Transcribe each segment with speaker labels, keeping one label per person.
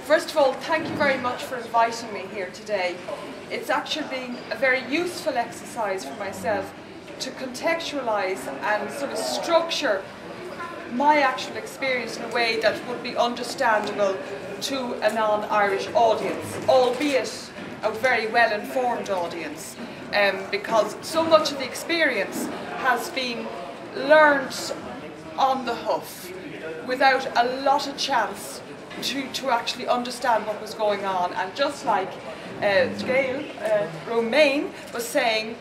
Speaker 1: First of all, thank you very much for inviting me here today. It's actually been a very useful exercise for myself to contextualise and sort of structure my actual experience in a way that would be understandable to a non-Irish audience, albeit a very well-informed audience, because so much of the experience has been learned on the hoof without a lot of chance to actually understand what was going on. And just like Gail Romain was saying,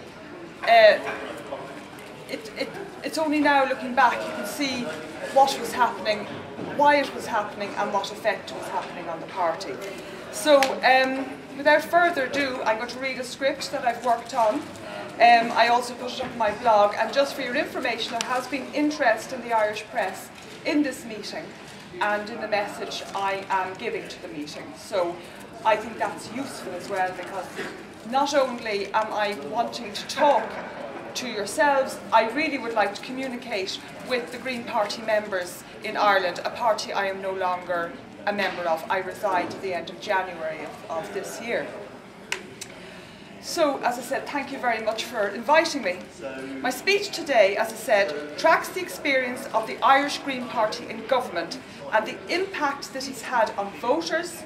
Speaker 1: it's only now looking back you can see what was happening, why it was happening, and what effect was happening on the party. So without further ado, I'm going to read a script that I've worked on. I also put it up on my blog, and just for your information, there has been interest in the Irish press in this meeting and in the message I am giving to the meeting. So I think that's useful as well, because not only am I wanting to talk to yourselves, I really would like to communicate with the Green Party members in Ireland, a party I am no longer a member of. I resigned at the end of January of this year. So, as I said, thank you very much for inviting me. My speech today, as I said, tracks the experience of the Irish Green Party in government and the impact that it's had on voters,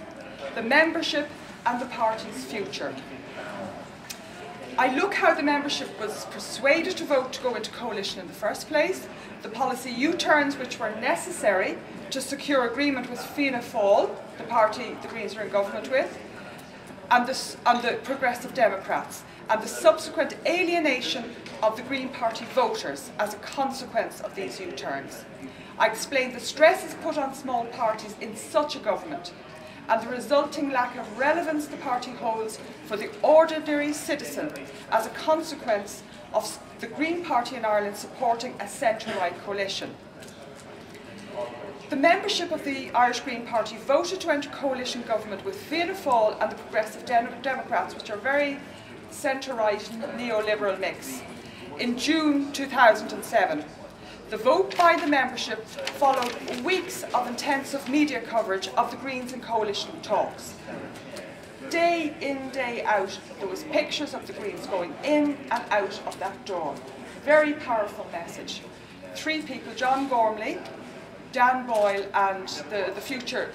Speaker 1: the membership and the party's future. I look how the membership was persuaded to vote to go into coalition in the first place, the policy U-turns which were necessary to secure agreement with Fianna Fáil, the party the Greens are in government with, and the Progressive Democrats, and the subsequent alienation of the Green Party voters as a consequence of these U-turns. I explained the stresses put on small parties in such a government and the resulting lack of relevance the party holds for the ordinary citizen as a consequence of the Green Party in Ireland supporting a centre-right coalition. The membership of the Irish Green Party voted to enter coalition government with Fianna Fáil and the Progressive Democrats, which are very centre-right neoliberal mix, in June 2007. The vote by the membership followed weeks of intensive media coverage of the Greens and coalition talks. Day in, day out, there was pictures of the Greens going in and out of that door. Very powerful message. Three people, John Gormley, Dan Boyle and the future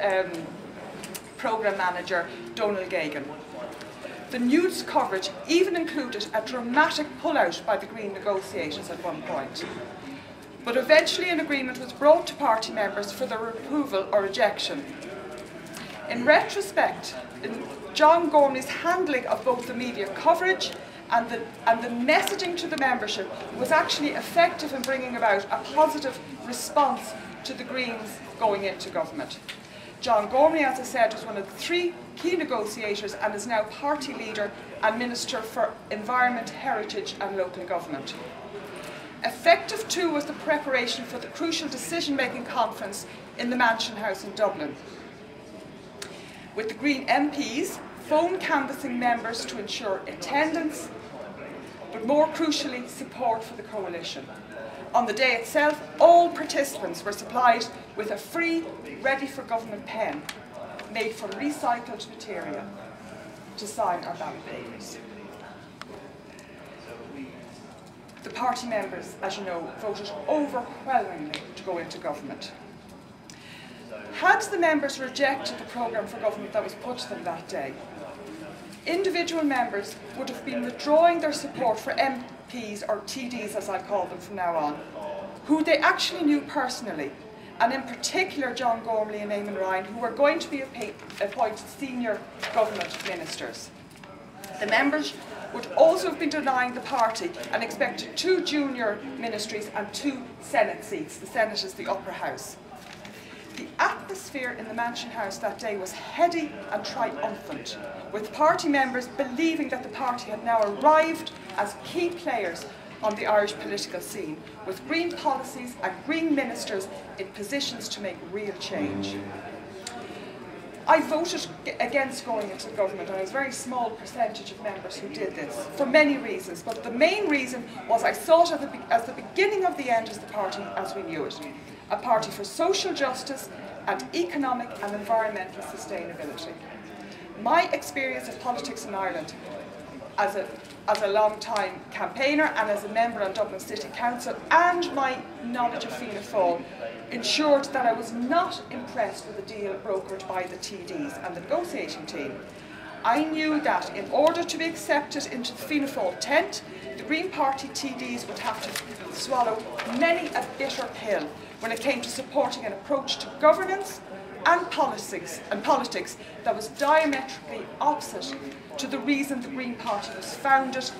Speaker 1: programme manager, Donal Gagan. The news coverage even included a dramatic pullout by the Green negotiators at one point. But eventually an agreement was brought to party members for their approval or rejection. In retrospect, John Gormley's handling of both the media coverage and the messaging to the membership was actually effective in bringing about a positive response to the Greens going into government. John Gormley, as I said, was one of the three key negotiators and is now party leader and Minister for Environment, Heritage and Local Government. Effective too was the preparation for the crucial decision-making conference in the Mansion House in Dublin, with the Green MPs phone canvassing members to ensure attendance, but more crucially, support for the coalition. On the day itself, all participants were supplied with a free, ready-for-government pen made from recycled material to sign our ballot papers. The party members, as you know, voted overwhelmingly to go into government. Had the members rejected the programme for government that was put to them that day, individual members would have been withdrawing their support for MPs, or TDs as I call them from now on, who they actually knew personally, and in particular John Gormley and Eamon Ryan, who were going to be appointed senior government ministers. The members would also have been denying the party and expected 2 junior ministries and 2 Senate seats. The Senate is the upper house. The atmosphere in the Mansion House that day was heady and triumphant, with party members believing that the party had now arrived as key players on the Irish political scene, with Green policies and Green ministers in positions to make real change. I voted against going into government, and it was a very small percentage of members who did this, for many reasons. But the main reason was I saw it as the beginning of the end as the party as we knew it. A party for social justice and economic and environmental sustainability. My experience of politics in Ireland as a long-time campaigner and as a member on Dublin City Council, and my knowledge of Fianna Fáil ensured that I was not impressed with the deal brokered by the TDs and the negotiating team. I knew that in order to be accepted into the Fianna Fáil tent, the Green Party TDs would have to swallow many a bitter pill when it came to supporting an approach to governance and politics that was diametrically opposite to the reason the Green Party was founded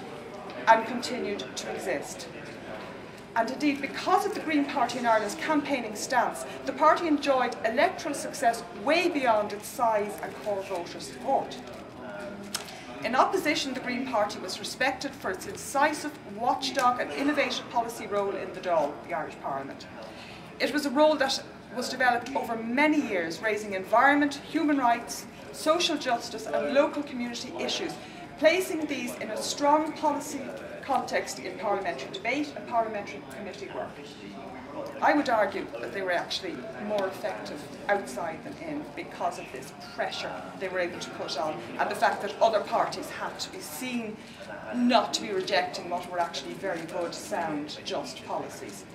Speaker 1: and continued to exist. And indeed, because of the Green Party in Ireland's campaigning stance, the party enjoyed electoral success way beyond its size and core voter support. In opposition, the Green Party was respected for its incisive, watchdog and innovative policy role in the Dáil, the Irish Parliament. It was a role that was developed over many years, raising environment, human rights, social justice and local community issues, placing these in a strong policy context in parliamentary debate and parliamentary committee work. I would argue that they were actually more effective outside than in because of this pressure they were able to put on, and the fact that other parties had to be seen not to be rejecting what were actually very good, sound, just policies.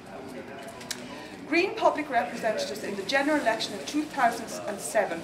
Speaker 1: Green public representatives in the general election in 2007